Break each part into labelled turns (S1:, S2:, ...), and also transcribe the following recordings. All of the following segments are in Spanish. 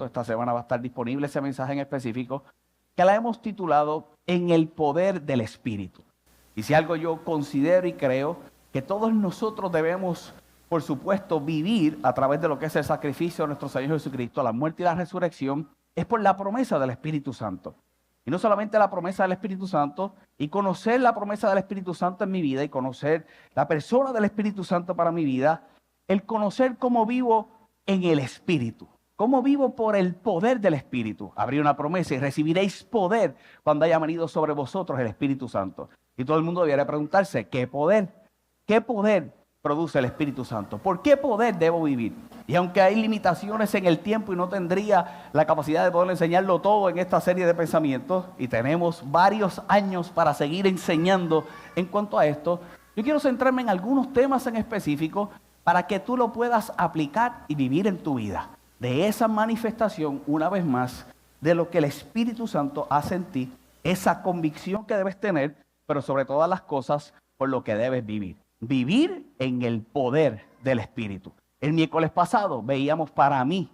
S1: pronto, esta semana va a estar disponible ese mensaje en específico, que la hemos titulado En el poder del Espíritu. Y si algo yo considero y creo, que todos nosotros debemos, por supuesto, vivir a través de lo que es el sacrificio de nuestro Señor Jesucristo, la muerte y la resurrección, es por la promesa del Espíritu Santo. Y no solamente la promesa del Espíritu Santo, y conocer la promesa del Espíritu Santo en mi vida, y conocer la persona del Espíritu Santo para mi vida, el conocer cómo vivo en el Espíritu, cómo vivo por el poder del Espíritu. Abrí una promesa y recibiréis poder cuando haya venido sobre vosotros el Espíritu Santo. Y todo el mundo debería preguntarse, ¿qué poder? ¿Qué poder produce el Espíritu Santo? ¿Por qué poder debo vivir? Y aunque hay limitaciones en el tiempo y no tendría la capacidad de poder enseñarlo todo en esta serie de pensamientos, y tenemos varios años para seguir enseñando en cuanto a esto, yo quiero centrarme en algunos temas en específico para que tú lo puedas aplicar y vivir en tu vida. De esa manifestación, una vez más, de lo que el Espíritu Santo hace en ti, esa convicción que debes tener, pero sobre todas las cosas, por lo que debes vivir. Vivir en el poder del Espíritu. El miércoles pasado veíamos para mí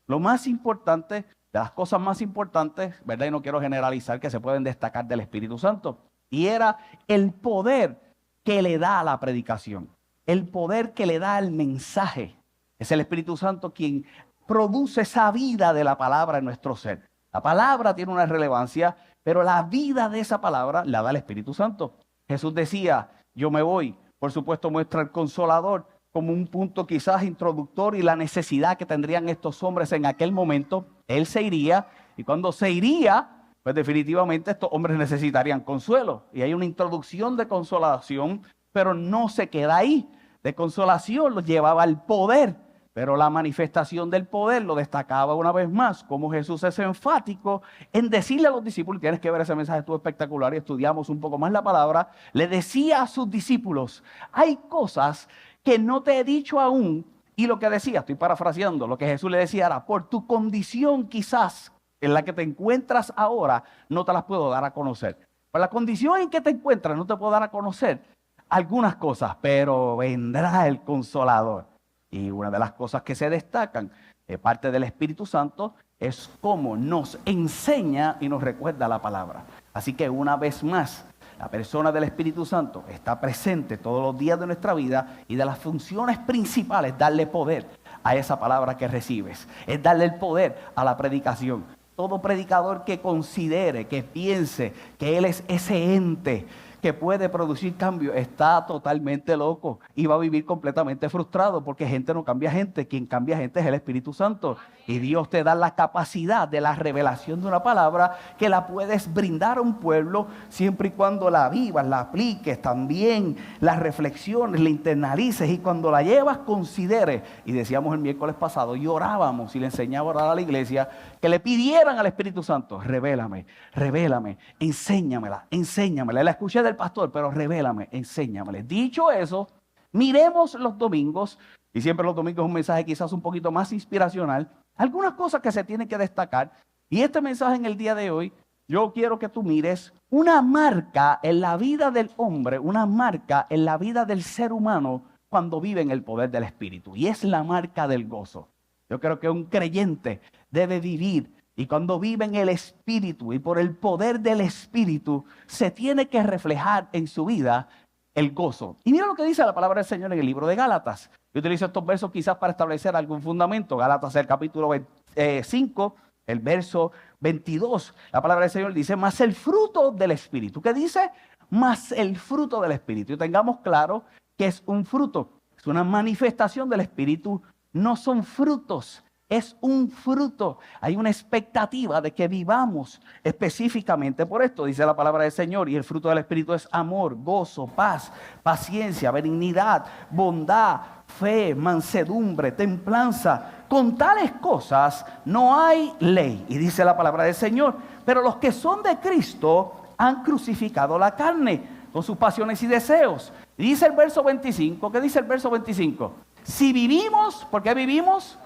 S1: lo más importante, de las cosas más importantes, ¿verdad? Y no quiero generalizar, que se pueden destacar del Espíritu Santo. Y era el poder que le da a la predicación. El poder que le da al mensaje. Es el Espíritu Santo quien produce esa vida de la palabra en nuestro ser. La palabra tiene una relevancia, pero la vida de esa palabra la da el Espíritu Santo. Jesús decía, yo me voy. Por supuesto, muestra el Consolador como un punto quizás introductorio y la necesidad que tendrían estos hombres en aquel momento. Él se iría, y cuando se iría, pues definitivamente estos hombres necesitarían consuelo. Y hay una introducción de consolación, pero no se queda ahí. De consolación lo llevaba al poder, pero la manifestación del poder lo destacaba una vez más, como Jesús es enfático en decirle a los discípulos, tienes que ver ese mensaje, estuvo espectacular y estudiamos un poco más la palabra, le decía a sus discípulos, hay cosas que no te he dicho aún, y lo que decía, estoy parafraseando, lo que Jesús le decía era, por tu condición quizás en la que te encuentras ahora, no te las puedo dar a conocer. Por la condición en que te encuentras, no te puedo dar a conocer algunas cosas, pero vendrá el Consolador. Y una de las cosas que se destacan de parte del Espíritu Santo es cómo nos enseña y nos recuerda la palabra. Así que una vez más, la persona del Espíritu Santo está presente todos los días de nuestra vida, y de las funciones principales, darle poder a esa palabra que recibes. Es darle el poder a la predicación. Todo predicador que considere, que piense que él es ese ente que puede producir cambio, está totalmente loco y va a vivir completamente frustrado, porque gente no cambia gente, quien cambia gente es el Espíritu Santo. Y Dios te da la capacidad de la revelación de una palabra que la puedes brindar a un pueblo siempre y cuando la vivas, la apliques, también las reflexiones, la internalices, y cuando la llevas consideres. Y decíamos el miércoles pasado, y orábamos y le enseñaba a orar a la iglesia, que le pidieran al Espíritu Santo, revélame, revélame, enséñamela, enséñamela. La escuché del pastor, pero revélame, enséñamela. Dicho eso, miremos los domingos, y siempre los domingos es un mensaje quizás un poquito más inspiracional, algunas cosas que se tienen que destacar. Y este mensaje en el día de hoy, yo quiero que tú mires una marca en la vida del hombre, una marca en la vida del ser humano cuando vive en el poder del Espíritu, y es la marca del gozo. Yo creo que un creyente debe vivir, y cuando vive en el Espíritu y por el poder del Espíritu, se tiene que reflejar en su vida el gozo. Y mira lo que dice la palabra del Señor en el libro de Gálatas. Yo utilizo estos versos quizás para establecer algún fundamento. Gálatas, el capítulo 5, el verso 22. La palabra del Señor dice, mas el fruto del Espíritu. ¿Qué dice? Mas el fruto del Espíritu. Y tengamos claro que es un fruto. Es una manifestación del Espíritu. No son frutos. Es un fruto. Hay una expectativa de que vivamos específicamente por esto. Dice la palabra del Señor. Y el fruto del Espíritu es amor, gozo, paz, paciencia, benignidad, bondad, fe, mansedumbre, templanza. Con tales cosas no hay ley. Y dice la palabra del Señor. Pero los que son de Cristo han crucificado la carne con sus pasiones y deseos. Y dice el verso 25. ¿Qué dice el verso 25? Si vivimos, ¿por qué vivimos?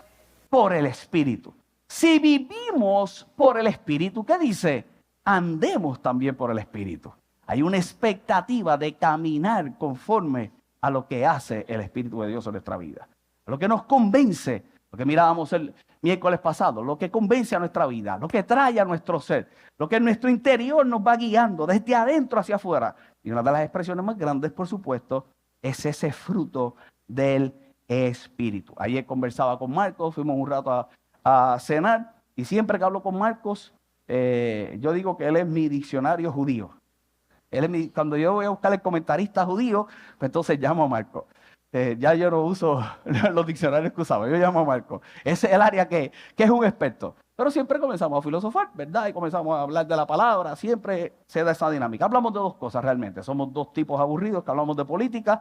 S1: Por el Espíritu. Si vivimos por el Espíritu, ¿qué dice? Andemos también por el Espíritu. Hay una expectativa de caminar conforme a lo que hace el Espíritu de Dios en nuestra vida. Lo que nos convence, lo que mirábamos miércoles pasado, lo que convence a nuestra vida, lo que trae a nuestro ser, lo que en nuestro interior nos va guiando desde adentro hacia afuera. Y una de las expresiones más grandes, por supuesto, es ese fruto del Espíritu. Ayer conversaba con Marcos, fuimos un rato a cenar, y siempre que hablo con Marcos, yo digo que él es mi diccionario judío. Cuando yo voy a buscar el comentarista judío, pues entonces llamo a Marcos. Ya yo no uso los diccionarios que usaba, yo llamo a Marcos. Ese es el área que es un experto. Pero siempre comenzamos a filosofar, ¿verdad? Y comenzamos a hablar de la palabra, siempre se da esa dinámica. Hablamos de dos cosas realmente, somos dos tipos aburridos que hablamos de política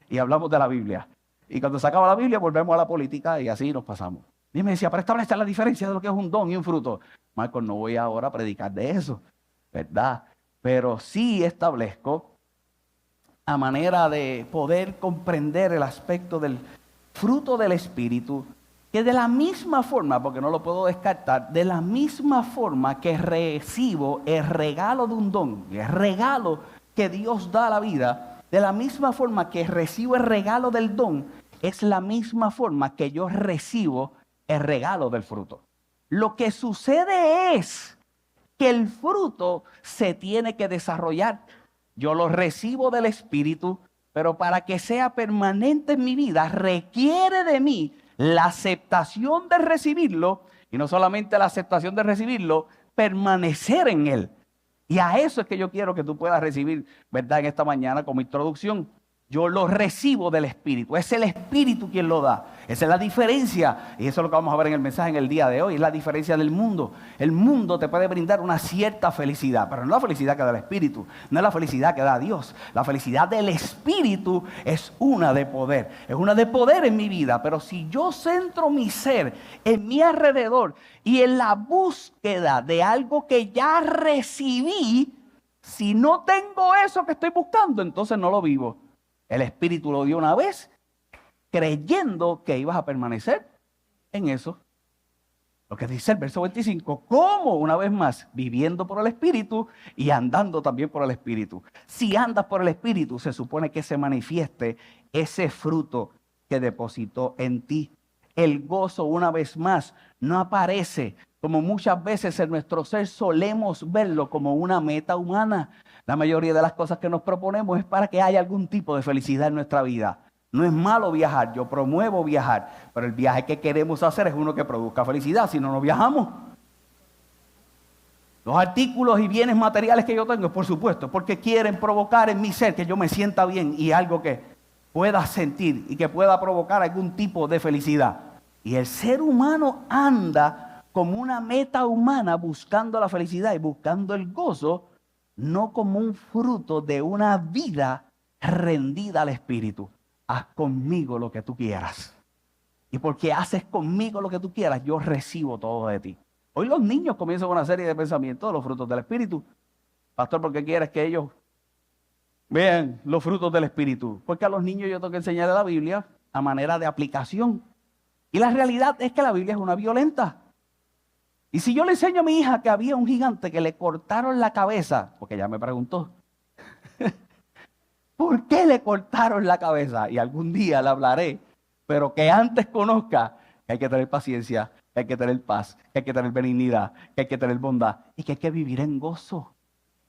S1: y hablamos de la Biblia. Y cuando se acaba la Biblia volvemos a la política y así nos pasamos. Y me decía, para establecer la diferencia de lo que es un don y un fruto. Marcos, no voy ahora a predicar de eso, ¿verdad? Pero sí establezco a manera de poder comprender el aspecto del fruto del Espíritu, que de la misma forma, porque no lo puedo descartar, de la misma forma que recibo el regalo de un don, el regalo que Dios da a la vida, de la misma forma que recibo el regalo del don, es la misma forma que yo recibo el regalo del fruto. Lo que sucede es que el fruto se tiene que desarrollar. Yo lo recibo del Espíritu, pero para que sea permanente en mi vida requiere de mí la aceptación de recibirlo, y no solamente la aceptación de recibirlo, permanecer en él. Y a eso es que yo quiero que tú puedas recibir, ¿verdad? En esta mañana como introducción. Yo lo recibo del Espíritu. Es el Espíritu quien lo da. Esa es la diferencia. Y eso es lo que vamos a ver en el mensaje en el día de hoy. Es la diferencia del mundo. El mundo te puede brindar una cierta felicidad, pero no la felicidad que da el Espíritu. No es la felicidad que da Dios. La felicidad del Espíritu es una de poder. Es una de poder en mi vida. Pero si yo centro mi ser en mi alrededor y en la búsqueda de algo que ya recibí, si no tengo eso que estoy buscando, entonces no lo vivo. El Espíritu lo dio una vez, creyendo que ibas a permanecer en eso. Lo que dice el verso 25, ¿cómo? Una vez más, viviendo por el Espíritu y andando también por el Espíritu. Si andas por el Espíritu, se supone que se manifieste ese fruto que depositó en ti. El gozo, una vez más, no aparece como muchas veces en nuestro ser solemos verlo como una meta humana. La mayoría de las cosas que nos proponemos es para que haya algún tipo de felicidad en nuestra vida. No es malo viajar, yo promuevo viajar, pero el viaje que queremos hacer es uno que produzca felicidad, si no, no viajamos. Los artículos y bienes materiales que yo tengo, por supuesto, porque quieren provocar en mi ser que yo me sienta bien y algo que pueda sentir y que pueda provocar algún tipo de felicidad. Y el ser humano anda como una meta humana buscando la felicidad y buscando el gozo, no como un fruto de una vida rendida al Espíritu. Haz conmigo lo que tú quieras. Y porque haces conmigo lo que tú quieras, yo recibo todo de ti. Hoy los niños comienzan una serie de pensamientos de los frutos del Espíritu. Pastor, ¿por qué quieres que ellos vean los frutos del Espíritu? Porque a los niños yo tengo que enseñarles la Biblia a manera de aplicación. Y la realidad es que la Biblia es una violenta. Y si yo le enseño a mi hija que había un gigante que le cortaron la cabeza, porque ella me preguntó, ¿por qué le cortaron la cabeza? Y algún día le hablaré, pero que antes conozca que hay que tener paciencia, que hay que tener paz, que hay que tener benignidad, que hay que tener bondad y que hay que vivir en gozo,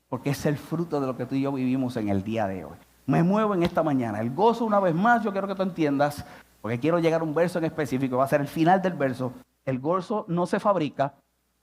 S1: porque es el fruto de lo que tú y yo vivimos en el día de hoy. Me muevo en esta mañana. El gozo, una vez más, yo quiero que tú entiendas, porque quiero llegar a un verso en específico, va a ser el final del verso. El gozo no se fabrica,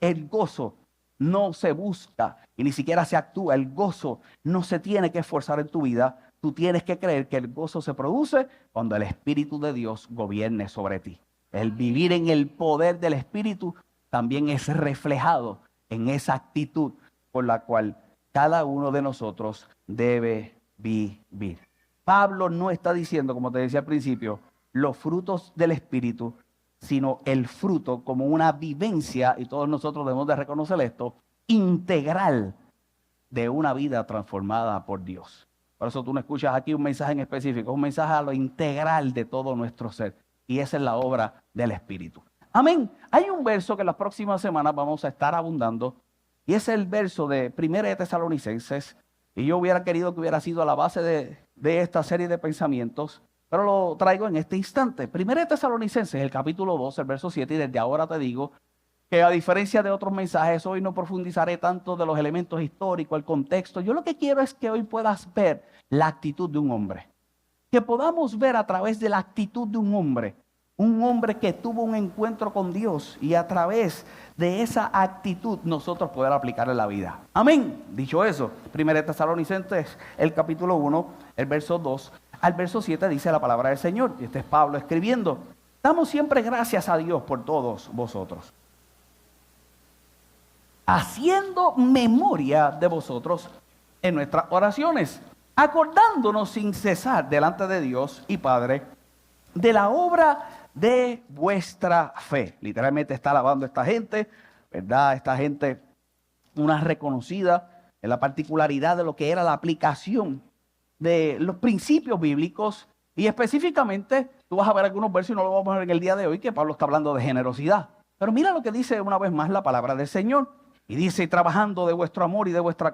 S1: el gozo no se busca y ni siquiera se actúa. El gozo no se tiene que esforzar en tu vida. Tú tienes que creer que el gozo se produce cuando el Espíritu de Dios gobierne sobre ti. El vivir en el poder del Espíritu también es reflejado en esa actitud por la cual cada uno de nosotros debe vivir. Pablo no está diciendo, como te decía al principio, los frutos del Espíritu, sino el fruto como una vivencia, y todos nosotros debemos de reconocer esto, integral de una vida transformada por Dios. Por eso tú no escuchas aquí un mensaje en específico, es un mensaje a lo integral de todo nuestro ser. Y esa es la obra del Espíritu. Amén. Hay un verso que en las próximas semanas vamos a estar abundando, y es el verso de 1 de Tesalonicenses, y yo hubiera querido que hubiera sido la base de esta serie de pensamientos, pero lo traigo en este instante. Primera de Tesalonicenses, el capítulo 2, el verso 7, y desde ahora te digo que a diferencia de otros mensajes, hoy no profundizaré tanto de los elementos históricos, el contexto. Yo lo que quiero es que hoy puedas ver la actitud de un hombre. Que podamos ver a través de la actitud de un hombre que tuvo un encuentro con Dios y a través de esa actitud nosotros poder aplicar en la vida. Amén. Dicho eso, 1 Tesalonicenses, el capítulo 1, el verso 2 al verso 7 dice la palabra del Señor. Y este es Pablo escribiendo: damos siempre gracias a Dios por todos vosotros, haciendo memoria de vosotros en nuestras oraciones, acordándonos sin cesar delante de Dios y Padre de la obra de vuestra fe. Literalmente está alabando a esta gente, ¿verdad? Esta gente, una reconocida en la particularidad de lo que era la aplicación de los principios bíblicos. Y específicamente, tú vas a ver algunos versos y no lo vamos a ver en el día de hoy, que Pablo está hablando de generosidad. Pero mira lo que dice una vez más la palabra del Señor. Y dice: trabajando de vuestro amor y de vuestra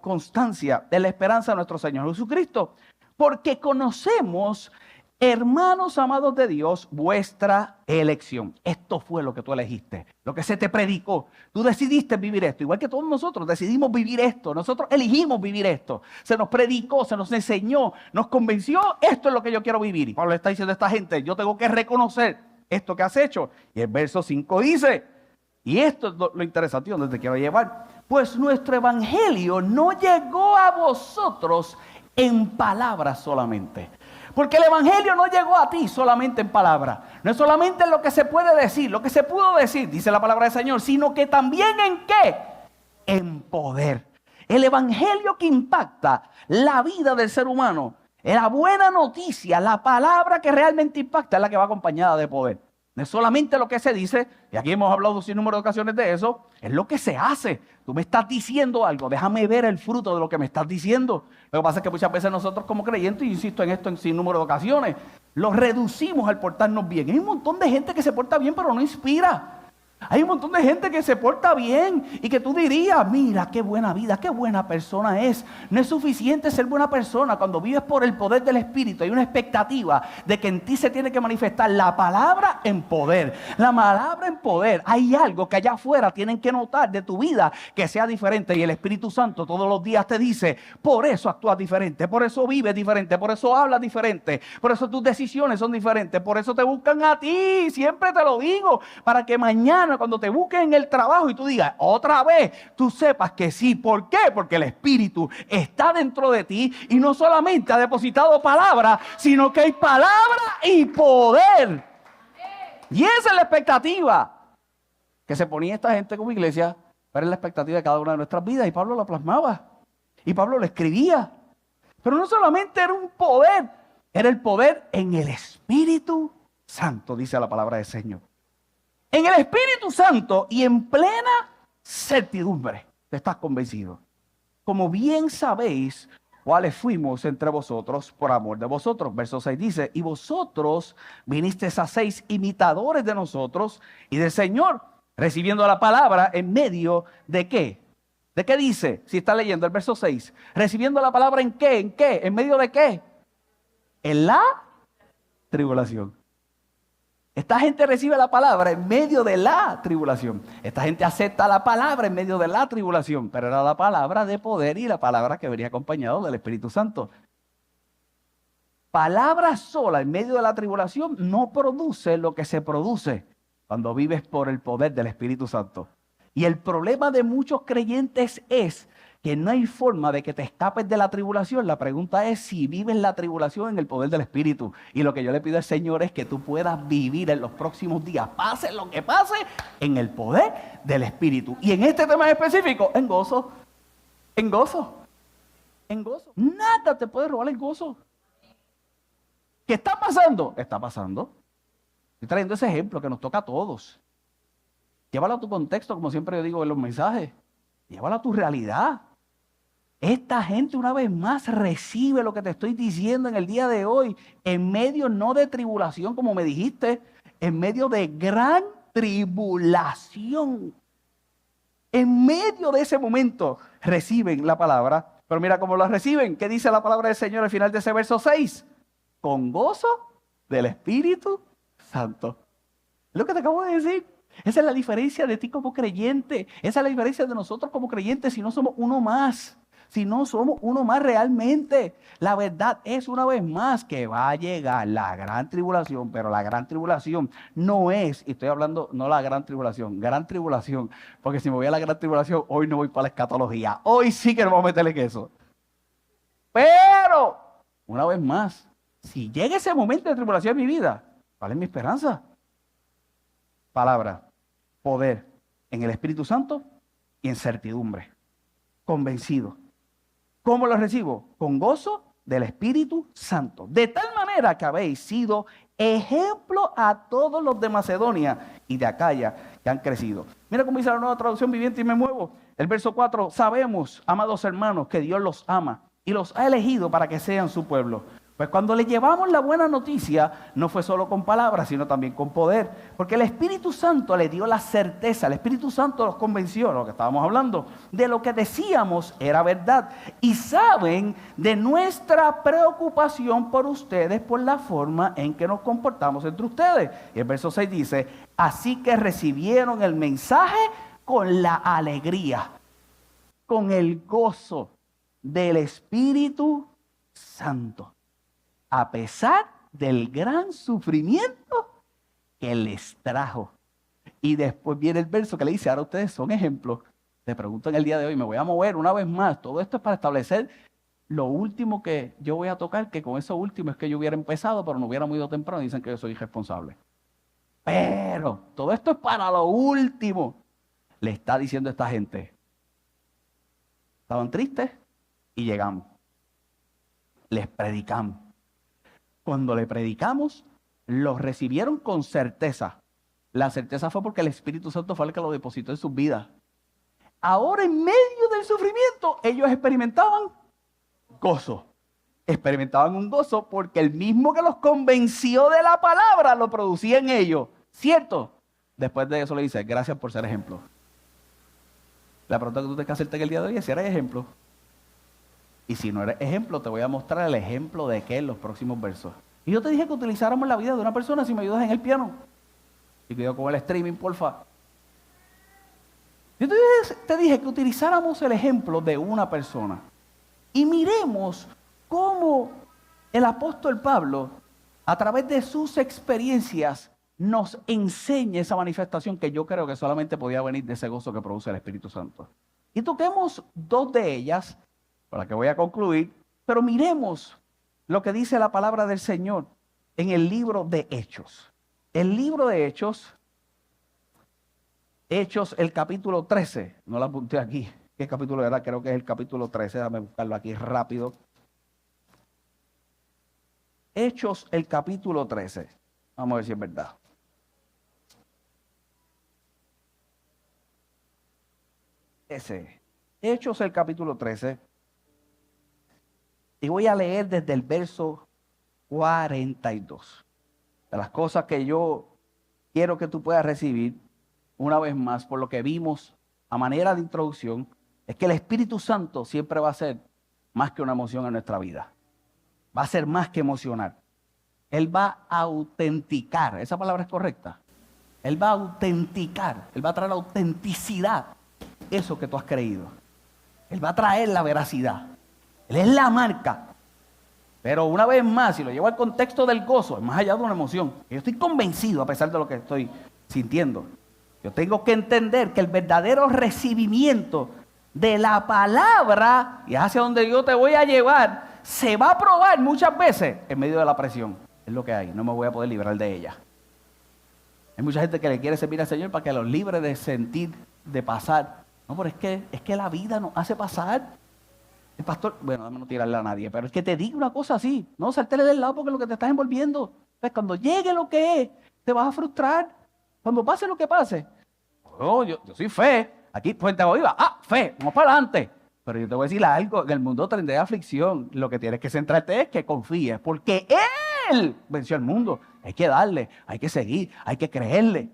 S1: constancia, de la esperanza de nuestro Señor Jesucristo, porque conocemos, hermanos amados de Dios, vuestra elección. Esto fue lo que tú elegiste, lo que se te predicó. Tú decidiste vivir esto, igual que todos nosotros decidimos vivir esto. Nosotros elegimos vivir esto. Se nos predicó, se nos enseñó, nos convenció. Esto es lo que yo quiero vivir. Y Pablo está diciendo a esta gente: yo tengo que reconocer esto que has hecho. Y el verso 5 dice, y esto es lo interesante, donde te quiero llevar: pues nuestro evangelio no llegó a vosotros en palabras solamente. Porque el evangelio no llegó a ti solamente en palabras. No es solamente lo que se puede decir, lo que se pudo decir, dice la palabra del Señor, sino que también en ¿qué? En poder. El evangelio que impacta la vida del ser humano, la buena noticia, la palabra que realmente impacta, es la que va acompañada de poder. No es solamente lo que se dice, y aquí hemos hablado sin número de ocasiones de eso, es lo que se hace. Tú me estás diciendo algo, déjame ver el fruto de lo que me estás diciendo. Lo que pasa es que muchas veces nosotros como creyentes, y insisto en esto en sin número de ocasiones, lo reducimos al portarnos bien. Hay un montón de gente que se porta bien pero no inspira. Hay un montón de gente que se porta bien y que tú dirías: mira, qué buena vida, qué buena persona es. No es suficiente ser buena persona. Cuando vives por el poder del Espíritu, hay una expectativa de que en ti se tiene que manifestar la palabra en poder. La palabra en poder. Hay algo que allá afuera tienen que notar de tu vida que sea diferente. Y el Espíritu Santo todos los días te dice: por eso actúas diferente, por eso vives diferente, por eso hablas diferente, por eso tus decisiones son diferentes, por eso te buscan a ti. Siempre te lo digo, para que mañana cuando te busquen en el trabajo y tú digas otra vez, tú sepas que sí. ¿Por qué? Porque el Espíritu está dentro de ti y no solamente ha depositado palabra, sino que hay palabra y poder. Y esa es la expectativa que se ponía esta gente como iglesia, pero es la expectativa de cada una de nuestras vidas. Y Pablo lo plasmaba y Pablo lo escribía. Pero no solamente era un poder, era el poder en el Espíritu Santo, dice la palabra del Señor. En el Espíritu Santo y en plena certidumbre, te estás convencido. Como bien sabéis cuáles fuimos entre vosotros por amor de vosotros. Verso 6 dice: y vosotros vinisteis a ser imitadores de nosotros y del Señor, recibiendo la palabra en medio de ¿qué? ¿De qué dice? Si está leyendo el verso 6. Recibiendo la palabra ¿en qué? ¿En qué? ¿En medio de qué? En la tribulación. Esta gente recibe la palabra en medio de la tribulación. Esta gente acepta la palabra en medio de la tribulación, pero era la palabra de poder y la palabra que venía acompañado del Espíritu Santo. Palabra sola en medio de la tribulación no produce lo que se produce cuando vives por el poder del Espíritu Santo. Y el problema de muchos creyentes es que no hay forma de que te escapes de la tribulación. La pregunta es si vives la tribulación en el poder del Espíritu. Y lo que yo le pido al Señor es que tú puedas vivir en los próximos días, pase lo que pase, en el poder del Espíritu. Y en este tema específico, en gozo, en gozo, en gozo. Nada te puede robar el gozo. ¿Qué está pasando? Está pasando. Estoy trayendo ese ejemplo que nos toca a todos. Llévalo a tu contexto, como siempre yo digo en los mensajes. Llévalo a tu realidad. Esta gente una vez más recibe lo que te estoy diciendo en el día de hoy, en medio no de tribulación, como me dijiste, en medio de gran tribulación. En medio de ese momento reciben la palabra, pero mira cómo la reciben. ¿Qué dice la palabra del Señor al final de ese verso 6? con gozo del Espíritu Santo. Es lo que te acabo de decir. Esa es la diferencia de ti como creyente. Esa es la diferencia de nosotros como creyentes si no somos uno más. Si no somos uno más realmente. La verdad es una vez más que va a llegar la gran tribulación, pero la gran tribulación no es, y estoy hablando no la gran tribulación, porque si me voy a la gran tribulación, hoy no voy para la escatología. Hoy sí que no vamos a meterle queso. Pero, una vez más, si llega ese momento de tribulación en mi vida, ¿cuál es mi esperanza? Palabra, poder en el Espíritu Santo y en certidumbre. Convencido. ¿Cómo lo recibo? Con gozo del Espíritu Santo. De tal manera que habéis sido ejemplo a todos los de Macedonia y de Acaya que han crecido. Mira cómo dice la Nueva Traducción Viviente y me muevo. El verso 4, sabemos, amados hermanos, que Dios los ama y los ha elegido para que sean su pueblo. Pues cuando le llevamos la buena noticia, no fue solo con palabras, sino también con poder. Porque el Espíritu Santo le dio la certeza, el Espíritu Santo los convenció, lo que estábamos hablando, de lo que decíamos era verdad. Y saben de nuestra preocupación por ustedes, por la forma en que nos comportamos entre ustedes. Y el verso 6 dice, así que recibieron el mensaje con la alegría, con el gozo del Espíritu Santo, a pesar del gran sufrimiento que les trajo. Y después viene el verso que le dice, ahora ustedes son ejemplos. Te pregunto en el día de hoy, me voy a mover una vez más. Todo esto es para establecer lo último que yo voy a tocar, que con eso último es que yo hubiera empezado, pero no hubiera ido temprano. Dicen que yo soy irresponsable. Pero todo esto es para lo último. Le está diciendo esta gente. Estaban tristes y llegamos. Les predicamos. Cuando le predicamos, los recibieron con certeza. La certeza fue porque el Espíritu Santo fue el que lo depositó en sus vidas. Ahora, en medio del sufrimiento, ellos experimentaban gozo. Experimentaban un gozo porque el mismo que los convenció de la palabra lo producía en ellos. ¿Cierto? Después de eso le dice, gracias por ser ejemplo. La pregunta que tú tienes que hacerte en el día de hoy es si eres ejemplo. Y si no eres ejemplo, te voy a mostrar el ejemplo de qué en los próximos versos. Y yo te dije que utilizáramos la vida de una persona si me ayudas en el piano. Y cuidado con el streaming, porfa. Yo te dije que utilizáramos el ejemplo de una persona. Y miremos cómo el apóstol Pablo, a través de sus experiencias, nos enseña esa manifestación que yo creo que solamente podía venir de ese gozo que produce el Espíritu Santo. Y toquemos dos de ellas, con la que voy a concluir, pero miremos lo que dice la palabra del Señor en el libro de Hechos. El libro de Hechos, el capítulo 13, no lo apunté aquí, ¿qué capítulo era? Creo que es el capítulo 13, déjame buscarlo aquí rápido. Hechos, el capítulo 13, vamos a ver si es verdad. Hechos, el capítulo 13. Y voy a leer desde el verso 42. De las cosas que yo quiero que tú puedas recibir, una vez más, por lo que vimos a manera de introducción, es que el Espíritu Santo siempre va a ser más que una emoción en nuestra vida. Va a ser más que emocionar. Él va a autenticar, esa palabra es correcta. Él va a autenticar, Él va a traer autenticidad, eso que tú has creído. Él va a traer la veracidad. Él es la marca. Pero una vez más, si lo llevo al contexto del gozo, es más allá de una emoción. Yo estoy convencido a pesar de lo que estoy sintiendo. Yo tengo que entender que el verdadero recibimiento de la palabra, y hacia donde yo te voy a llevar, se va a probar muchas veces en medio de la presión. Es lo que hay, no me voy a poder librar de ella. Hay mucha gente que le quiere servir al Señor para que los libre de sentir, de pasar. No, pero es que la vida nos hace pasar. El pastor, bueno, dame no tirarle a nadie, pero es que te digo una cosa así, no saltele del lado porque es lo que te estás envolviendo. Pues cuando llegue lo que es, te vas a frustrar. Cuando pase lo que pase, oh, yo soy fe, aquí Fuente Viva, fe, vamos para adelante. Pero yo te voy a decir algo, en el mundo tendré aflicción, lo que tienes que centrarte es que confíes, porque Él venció al mundo. Hay que darle, hay que seguir, hay que creerle.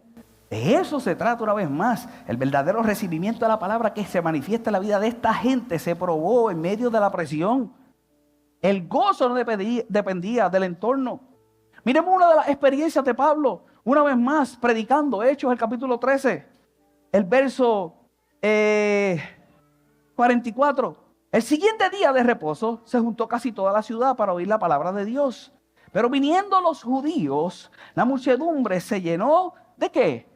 S1: De eso se trata una vez más. El verdadero recibimiento de la palabra que se manifiesta en la vida de esta gente se probó en medio de la presión. El gozo no dependía del entorno. Miremos una de las experiencias de Pablo, una vez más, predicando, Hechos, el capítulo 13, el verso 44. El siguiente día de reposo se juntó casi toda la ciudad para oír la palabra de Dios. Pero viniendo los judíos, la muchedumbre se llenó ¿de qué?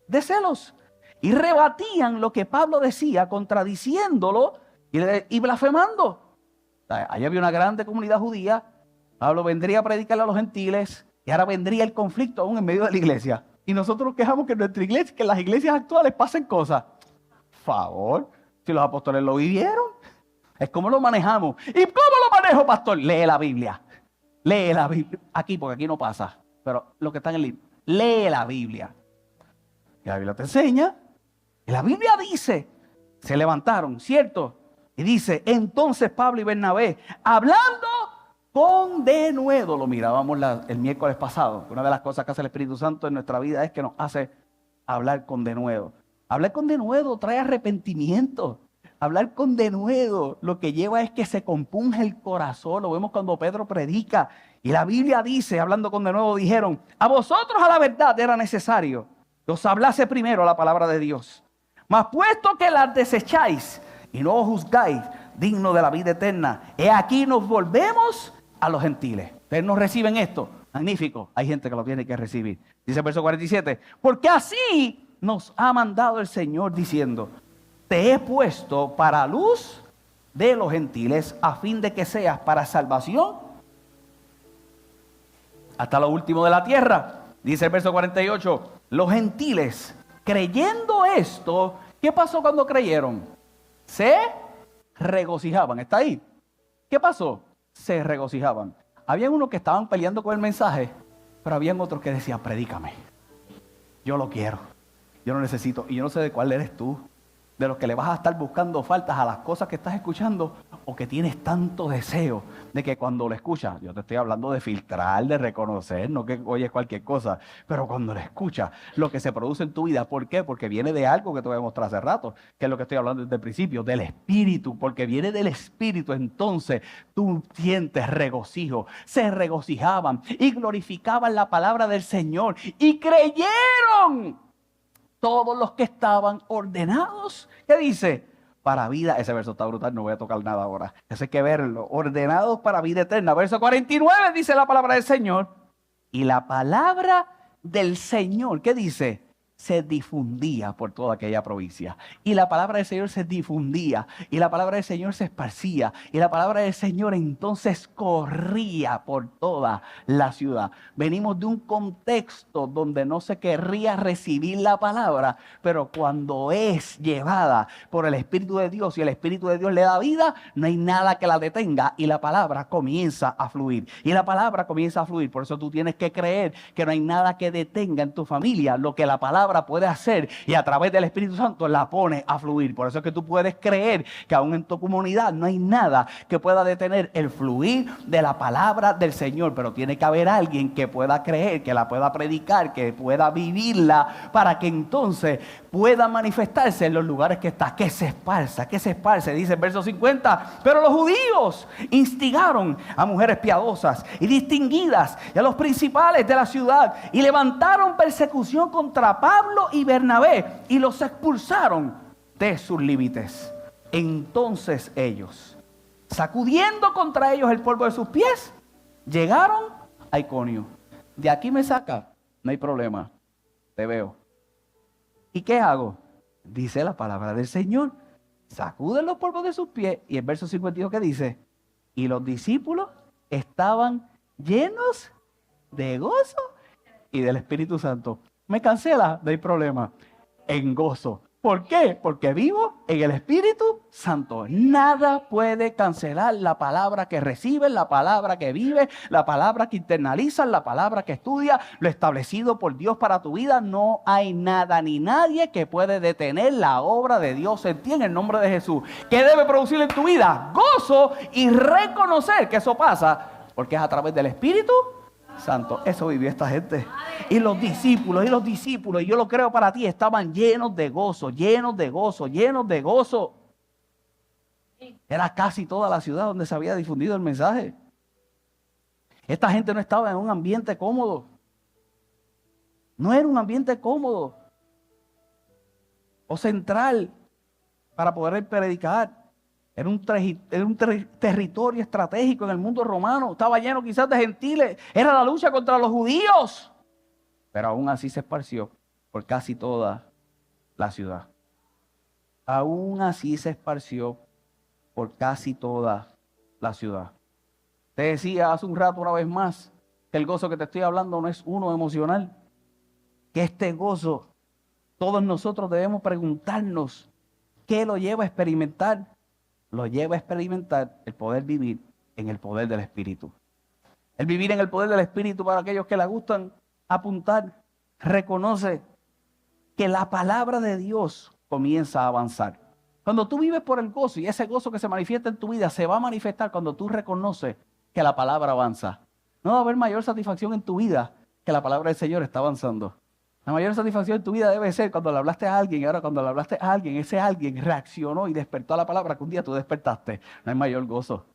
S1: De celos. Y rebatían lo que Pablo decía, contradiciéndolo y blasfemando. Ahí había una grande comunidad judía. Pablo vendría a predicarle a los gentiles y ahora vendría el conflicto aún en medio de la iglesia. Y nosotros nos quejamos que en nuestra iglesia, que en las iglesias actuales pasen cosas. Favor, si los apóstoles lo vivieron, es como lo manejamos. ¿Y cómo lo manejo, pastor? Lee la Biblia. Lee la Biblia. Aquí, porque aquí no pasa. Pero lo que está en el libro, lee la Biblia. Y la Biblia te enseña. Y la Biblia dice, se levantaron, ¿cierto? Y dice, entonces Pablo y Bernabé, hablando con denuedo, lo mirábamos el miércoles pasado. Una de las cosas que hace el Espíritu Santo en nuestra vida es que nos hace hablar con denuedo. Hablar con denuedo trae arrepentimiento. Hablar con denuedo lo que lleva es que se compunge el corazón. Lo vemos cuando Pedro predica. Y la Biblia dice, hablando con denuedo, dijeron, a vosotros a la verdad era necesario que os hablase primero la palabra de Dios. Mas puesto que las desecháis y no os juzgáis digno de la vida eterna, he aquí nos volvemos a los gentiles. Ustedes no reciben esto. Magnífico. Hay gente que lo tiene que recibir. Dice el verso 47. Porque así nos ha mandado el Señor diciendo, te he puesto para luz de los gentiles a fin de que seas para salvación hasta lo último de la tierra. Dice el verso 48. Los gentiles, creyendo esto, ¿qué pasó cuando creyeron? Se regocijaban. ¿Está ahí? ¿Qué pasó? Se regocijaban. Habían unos que estaban peleando con el mensaje, pero habían otros que decían, predícame. Yo lo quiero. Yo lo necesito. Y yo no sé de cuál eres tú. De los que le vas a estar buscando faltas a las cosas que estás escuchando, o que tienes tanto deseo de que cuando lo escuchas, yo te estoy hablando de filtrar, de reconocer, no que oyes cualquier cosa, pero cuando lo escuchas, lo que se produce en tu vida. ¿Por qué? Porque viene de algo que te voy a mostrar hace rato, que es lo que estoy hablando desde el principio, del Espíritu, porque viene del Espíritu. Entonces tú sientes regocijo. Se regocijaban y glorificaban la palabra del Señor y creyeron todos los que estaban ordenados. ¿Qué dice? Para vida. Ese verso está brutal, no voy a tocar nada ahora. Eso hay que verlo. Ordenados para vida eterna. Verso 49 dice la palabra del Señor. Y la palabra del Señor, ¿qué dice? Se difundía por toda aquella provincia. Y la palabra del Señor se difundía. Y la palabra del Señor se esparcía. Y la palabra del Señor entonces corría por toda la ciudad. Venimos de un contexto donde no se querría recibir la palabra, pero cuando es llevada por el Espíritu de Dios y el Espíritu de Dios le da vida, no hay nada que la detenga y la palabra comienza a fluir. Y la palabra comienza a fluir. Por eso tú tienes que creer que no hay nada que detenga en tu familia lo que la palabra puede hacer, y a través del Espíritu Santo la pone a fluir. Por eso es que tú puedes creer que aún en tu comunidad no hay nada que pueda detener el fluir de la palabra del Señor, pero tiene que haber alguien que pueda creer, que la pueda predicar, que pueda vivirla, para que entonces pueda manifestarse en los lugares que está, que se esparza, dice el verso 50. Pero los judíos instigaron a mujeres piadosas y distinguidas y a los principales de la ciudad y levantaron persecución contra Pablo y Bernabé y los expulsaron de sus límites. Entonces ellos, sacudiendo contra ellos el polvo de sus pies, llegaron a Iconio. De aquí me saca, no hay problema, te veo. ¿Y qué hago? Dice la palabra del Señor. Sacuden los polvos de sus pies. Y el verso 52 que dice, y los discípulos estaban llenos de gozo y del Espíritu Santo. Me cancela, no hay problema. En gozo. ¿Por qué? Porque vivo en el Espíritu Santo. Nada puede cancelar la palabra que recibes, la palabra que vives, la palabra que internalizas, la palabra que estudias, lo establecido por Dios para tu vida. No hay nada ni nadie que puede detener la obra de Dios en ti, en el nombre de Jesús. ¿Qué debe producir en tu vida? Gozo y reconocer que eso pasa porque es a través del Espíritu Santo. Eso vivió esta gente. Y los discípulos, y yo lo creo para ti, estaban llenos de gozo, llenos de gozo, llenos de gozo. Era casi toda la ciudad donde se había difundido el mensaje. Esta gente no estaba en un ambiente cómodo. No era un ambiente cómodo o central para poder predicar. Era un territorio estratégico en el mundo romano. Estaba lleno quizás de gentiles. Era la lucha contra los judíos. Pero aún así se esparció por casi toda la ciudad. Aún así se esparció por casi toda la ciudad. Te decía hace un rato una vez más que el gozo que te estoy hablando no es uno emocional. Que este gozo, todos nosotros debemos preguntarnos qué lo lleva a experimentar. Lo lleva a experimentar el poder vivir en el poder del Espíritu. El vivir en el poder del Espíritu, para aquellos que le gustan apuntar, reconoce que la palabra de Dios comienza a avanzar. Cuando tú vives por el gozo, y ese gozo que se manifiesta en tu vida se va a manifestar cuando tú reconoces que la palabra avanza. No va a haber mayor satisfacción en tu vida que la palabra del Señor está avanzando. La mayor satisfacción en tu vida debe ser cuando le hablaste a alguien, y ahora cuando le hablaste a alguien, ese alguien reaccionó y despertó a la palabra que un día tú despertaste. No hay mayor gozo.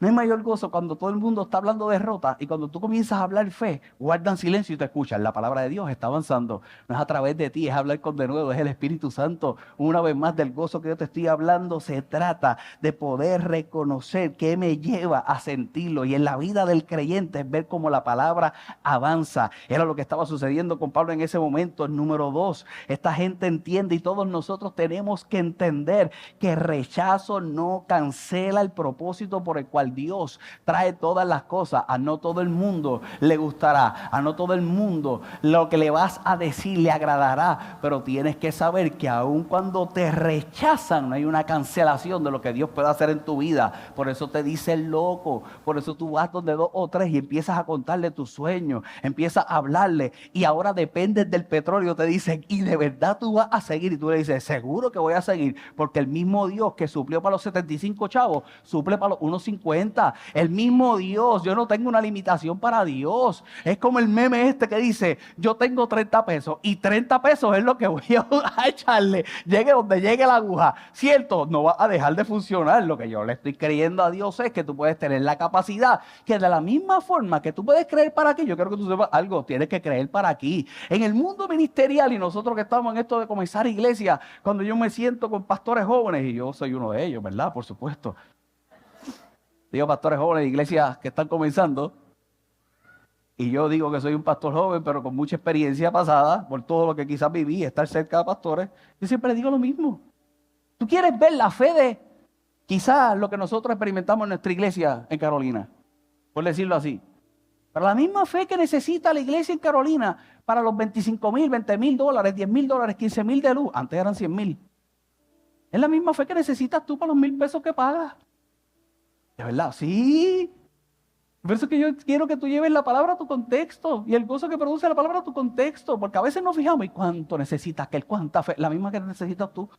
S1: No hay mayor gozo cuando todo el mundo está hablando derrota y cuando tú comienzas a hablar fe, guardan silencio y te escuchan. La palabra de Dios está avanzando. No es a través de ti, es hablar con de nuevo, es el Espíritu Santo. Una vez más, del gozo que yo te estoy hablando, se trata de poder reconocer qué me lleva a sentirlo. Y en la vida del creyente es ver cómo la palabra avanza. Era lo que estaba sucediendo con Pablo en ese momento. Número 2, esta gente entiende y todos nosotros tenemos que entender que rechazo no cancela el propósito por el cual Dios trae todas las cosas. A no todo el mundo le gustará, a no todo el mundo lo que le vas a decir le agradará, pero tienes que saber que aun cuando te rechazan no hay una cancelación de lo que Dios puede hacer en tu vida. Por eso te dice el loco, por eso tú vas donde 2 o 3 y empiezas a contarle tus sueños, empiezas a hablarle y ahora dependes del petróleo. Te dicen, y de verdad tú vas a seguir, y tú le dices, seguro que voy a seguir, porque el mismo Dios que suplió para los 75 chavos, suple para los 1.50. El mismo Dios, yo no tengo una limitación para Dios. Es como el meme este que dice, yo tengo 30 pesos y 30 pesos es lo que voy a echarle, llegue donde llegue la aguja, ¿cierto? No va a dejar de funcionar. Lo que yo le estoy creyendo a Dios es que tú puedes tener la capacidad, que de la misma forma que tú puedes creer para aquí, yo quiero que tú sepas algo, tienes que creer para aquí. En el mundo ministerial, y nosotros que estamos en esto de comenzar iglesia, cuando yo me siento con pastores jóvenes, y yo soy uno de ellos, ¿verdad? Por supuesto. Digo pastores jóvenes de iglesias que están comenzando. Y yo digo que soy un pastor joven, pero con mucha experiencia pasada, por todo lo que quizás viví, estar cerca de pastores. Yo siempre digo lo mismo. ¿Tú quieres ver la fe de quizás lo que nosotros experimentamos en nuestra iglesia en Carolina? Por decirlo así. Pero la misma fe que necesita la iglesia en Carolina para los 25,000, 20,000 dólares, 10,000 dólares, 15,000 de luz. Antes eran 100,000. Es la misma fe que necesitas tú para los 1,000 pesos que pagas. ¿De verdad? Sí. Por eso que yo quiero que tú lleves la palabra a tu contexto y el gozo que produce la palabra a tu contexto, porque a veces nos fijamos y cuánto necesitas aquel, cuánta fe, la misma que necesitas tú.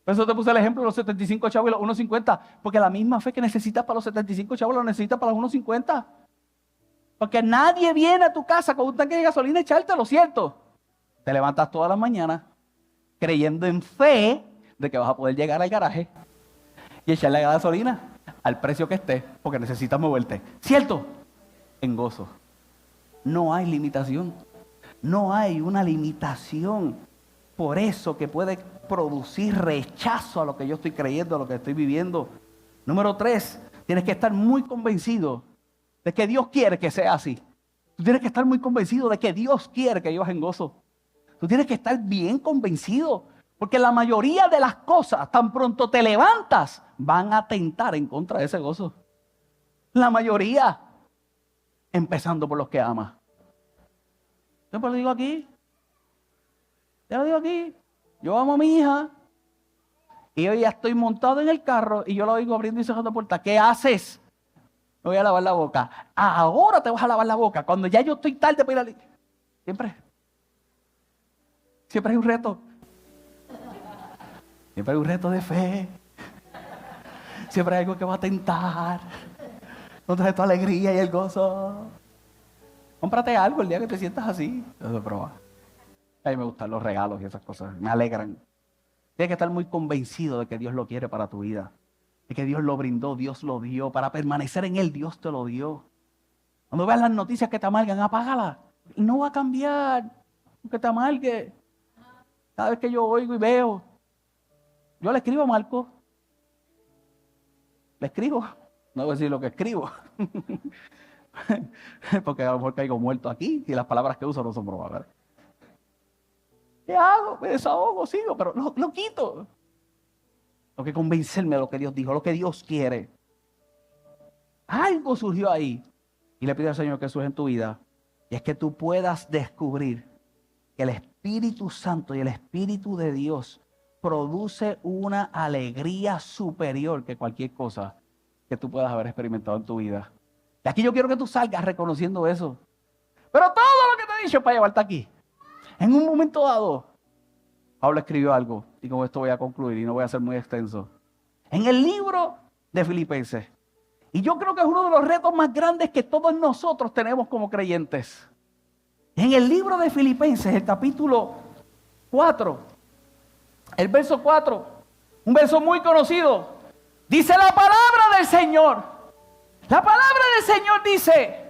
S1: Por eso te puse el ejemplo de los 75 chavos y los 1.50, porque la misma fe que necesitas para los 75 chavos la necesitas para los 1.50. Porque nadie viene a tu casa con un tanque de gasolina a echártelo, ¿cierto? Te levantas todas las mañanas creyendo en fe de que vas a poder llegar al garaje y echarle la gasolina al precio que esté, porque necesitas moverte, ¿cierto? En gozo. No hay limitación. No hay una limitación. Por eso que puede producir rechazo a lo que yo estoy creyendo, a lo que estoy viviendo. Número 3, tienes que estar muy convencido de que Dios quiere que sea así. Tú tienes que estar muy convencido de que Dios quiere que vivas en gozo. Tú tienes que estar bien convencido. Porque la mayoría de las cosas, tan pronto te levantas, van a atentar en contra de ese gozo. La mayoría, empezando por los que amas. Yo te lo digo aquí. Te lo digo aquí. Yo amo a mi hija. Y yo ya estoy montado en el carro y yo la oigo abriendo y cerrando la puerta. ¿Qué haces? Me voy a lavar la boca. Ahora te vas a lavar la boca. Cuando ya yo estoy tarde para ir a... Siempre hay un reto. Siempre hay un reto de fe. Siempre hay algo que va a tentar. No trae tu alegría y el gozo. Cómprate algo el día que te sientas así. Eso es prueba. A mí me gustan los regalos y esas cosas. Me alegran. Tienes que estar muy convencido de que Dios lo quiere para tu vida. De que Dios lo brindó, Dios lo dio. Para permanecer en Él, Dios te lo dio. Cuando veas las noticias que te amargan, apágalas. No va a cambiar. Que te amargue. Cada vez que yo oigo y veo, yo le escribo a Marco. Le escribo. No voy a decir lo que escribo. Porque a lo mejor caigo muerto aquí y las palabras que uso no son probables. ¿Qué hago? Me desahogo, sigo, pero lo quito. Tengo que convencerme de lo que Dios dijo, lo que Dios quiere. Algo surgió ahí. Y le pido al Señor que surja en tu vida. Y es que tú puedas descubrir que el Espíritu Santo y el Espíritu de Dios produce una alegría superior que cualquier cosa que tú puedas haber experimentado en tu vida. Y aquí yo quiero que tú salgas reconociendo eso. Pero todo lo que te he dicho es para llevarte aquí. En un momento dado, Pablo escribió algo, y con esto voy a concluir y no voy a ser muy extenso. En el libro de Filipenses, y yo creo que es uno de los retos más grandes que todos nosotros tenemos como creyentes. En el libro de Filipenses, el capítulo 4, el verso 4, un verso muy conocido, dice la palabra del Señor. La palabra del Señor dice,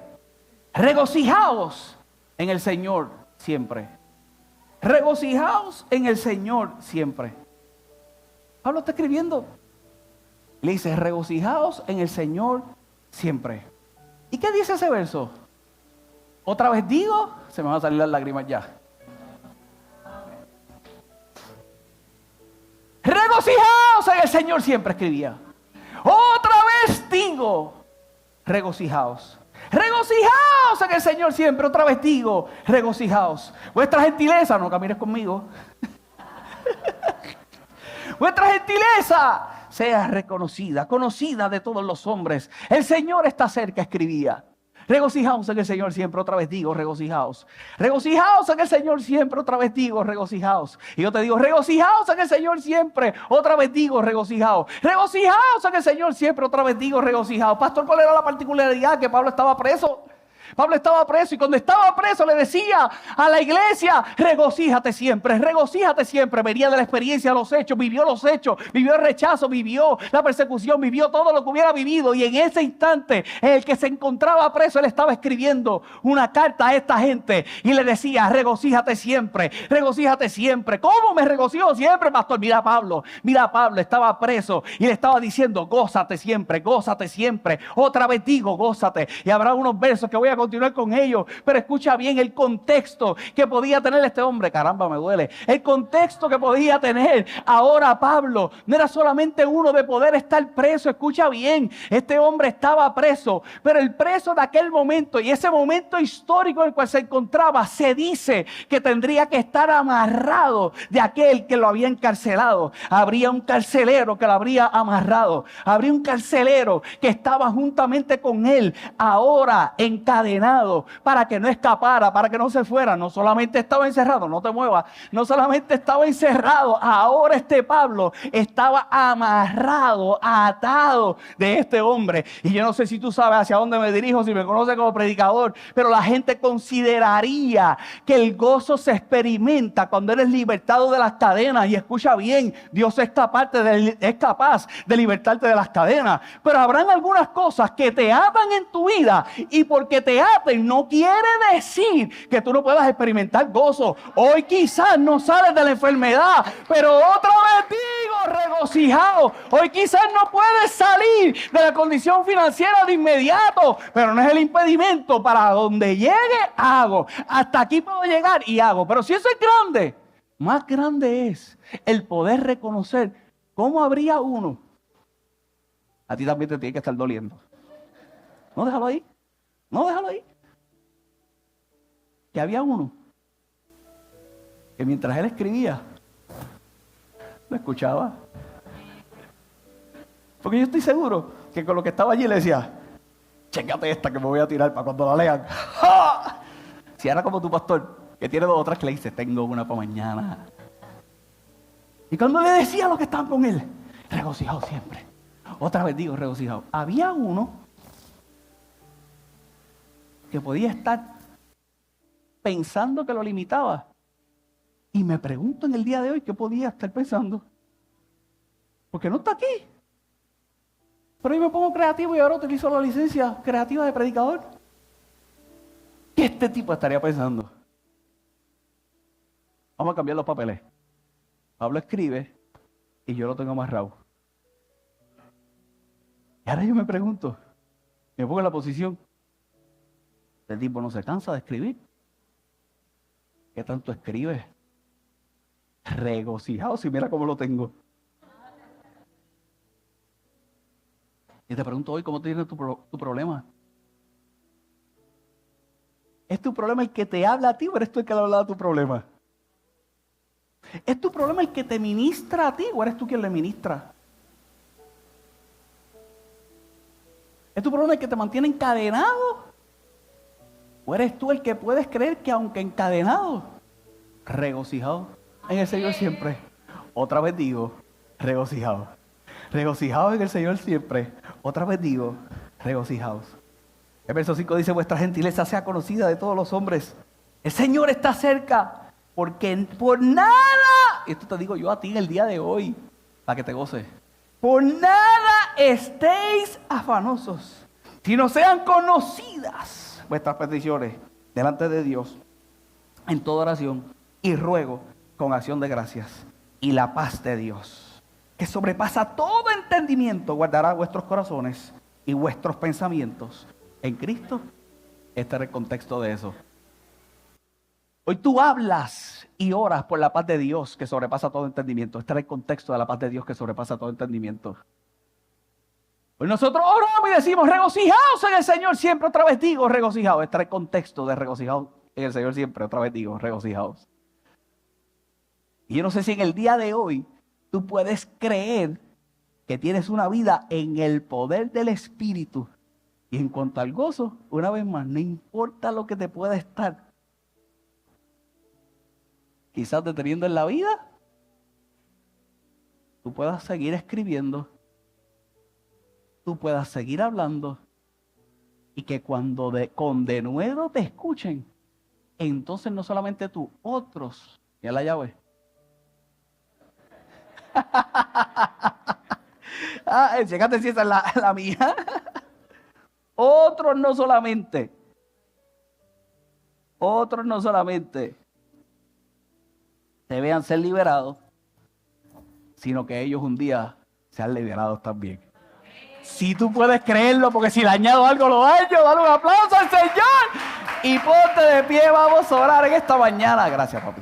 S1: regocijaos en el Señor siempre. Regocijaos en el Señor siempre. Pablo está escribiendo. Le dice, regocijaos en el Señor siempre. ¿Y qué dice ese verso? Otra vez digo, se me van a salir las lágrimas ya. Regocijaos en el Señor siempre, escribía. Otra vez digo, regocijaos. Regocijaos en el Señor siempre. Otra vez digo, regocijaos. Vuestra gentileza, no camines conmigo. Vuestra gentileza sea reconocida, conocida de todos los hombres. El Señor está cerca, escribía. Regocijaos en el Señor siempre, otra vez digo, regocijaos. Regocijaos en el Señor siempre, otra vez digo, regocijaos. Y yo te digo, regocijaos en el Señor siempre, otra vez digo, regocijaos. Regocijaos en el Señor siempre, otra vez digo, regocijaos. Pastor, ¿cuál era la particularidad? Que Pablo estaba preso. Pablo estaba preso y cuando estaba preso le decía a la iglesia, regocíjate siempre, regocíjate siempre. Venía de la experiencia de los hechos, vivió el rechazo, vivió la persecución, vivió todo lo que hubiera vivido. Y en ese instante en el que se encontraba preso, él estaba escribiendo una carta a esta gente y le decía, regocíjate siempre, regocíjate siempre. ¿Cómo me regocijo siempre, pastor? Mira Pablo, estaba preso y le estaba diciendo, gózate siempre, gózate siempre. Otra vez digo, gózate. Y habrá unos versos que voy a continuar con ellos, pero escucha bien el contexto que podía tener este hombre. Caramba, me duele. El contexto que podía tener ahora Pablo no era solamente uno de poder estar preso. Escucha bien, este hombre estaba preso, pero el preso de aquel momento y ese momento histórico en el cual se encontraba, se dice que tendría que estar amarrado de aquel que lo había encarcelado. Habría un carcelero que lo habría amarrado. Habría un carcelero que estaba juntamente con él ahora encadenado para que no escapara, para que no se fuera. No solamente estaba encerrado, no te muevas, no solamente estaba encerrado, ahora este Pablo estaba amarrado, atado de este hombre. Y yo no sé si tú sabes hacia dónde me dirijo, si me conoces como predicador, pero la gente consideraría que el gozo se experimenta cuando eres libertado de las cadenas. Y escucha bien, Dios es capaz de libertarte de las cadenas, pero habrán algunas cosas que te atan en tu vida, y porque te aten no quiere decir que tú no puedas experimentar gozo. Hoy quizás no sales de la enfermedad, pero otra vez digo, regocijado. Hoy quizás no puedes salir de la condición financiera de inmediato, pero no es el impedimento. Para donde llegue, hago. Hasta aquí puedo llegar y hago. Pero si eso es grande, más grande es el poder reconocer cómo habría uno. A ti también te tiene que estar doliendo. No, déjalo ahí. No, déjalo ahí. Que había uno que mientras él escribía, lo escuchaba. Porque yo estoy seguro que con lo que estaba allí le decía, chécate esta que me voy a tirar para cuando la lean. ¡Ja! Si era como tu pastor, que tiene dos o tres que le dice, tengo una para mañana. Y cuando le decía a los que estaban con él, regocijado siempre. Otra vez digo, regocijado. Había uno que podía estar pensando que lo limitaba. Y me pregunto en el día de hoy qué podía estar pensando. Porque no está aquí. Pero yo me pongo creativo y ahora utilizo la licencia creativa de predicador. ¿Qué este tipo estaría pensando? Vamos a cambiar los papeles. Pablo escribe y yo lo tengo amarrado. Y ahora yo me pregunto, me pongo en la posición. Este tipo no se cansa de escribir. ¿Qué tanto escribe? Regocijado, si mira cómo lo tengo. Y te pregunto hoy, ¿cómo tienes tu problema? ¿Es tu problema el que te habla a ti o eres tú el que le habla a tu problema? ¿Es tu problema el que te ministra a ti o eres tú quien le ministra? ¿Es tu problema el que te mantiene encadenado? ¿O eres tú el que puedes creer que aunque encadenado, regocijado en el Señor siempre? Otra vez digo, regocijado. Regocijado en el Señor siempre. Otra vez digo, regocijados. El verso 5 dice, vuestra gentileza sea conocida de todos los hombres. El Señor está cerca, porque por nada, esto te digo yo a ti en el día de hoy, para que te goces. Por nada estéis afanosos, sino sean conocidas vuestras peticiones delante de Dios en toda oración y ruego con acción de gracias. Y la paz de Dios, que sobrepasa todo entendimiento, guardará vuestros corazones y vuestros pensamientos en Cristo. Este era el contexto de eso. Hoy tú hablas y oras por la paz de Dios que sobrepasa todo entendimiento. Este era el contexto de la paz de Dios que sobrepasa todo entendimiento. Hoy nosotros oramos y decimos regocijaos en el Señor siempre. Otra vez digo regocijaos. Este era el contexto de regocijaos en el Señor siempre. Otra vez digo regocijaos. Y yo no sé si en el día de hoy tú puedes creer que tienes una vida en el poder del Espíritu. Y en cuanto al gozo, una vez más, no importa lo que te pueda estar quizás deteniendo en la vida, tú puedas seguir escribiendo, tú puedas seguir hablando, y que cuando con denuedo te escuchen, entonces no solamente tú, otros, mira la llave. Fíjate si esa es la mía. Otros no solamente te vean ser liberados, sino que ellos un día sean liberados también. Si tú puedes creerlo, porque si le añado algo lo daño, dale un aplauso al Señor y ponte de pie, vamos a orar en esta mañana. Gracias, papi.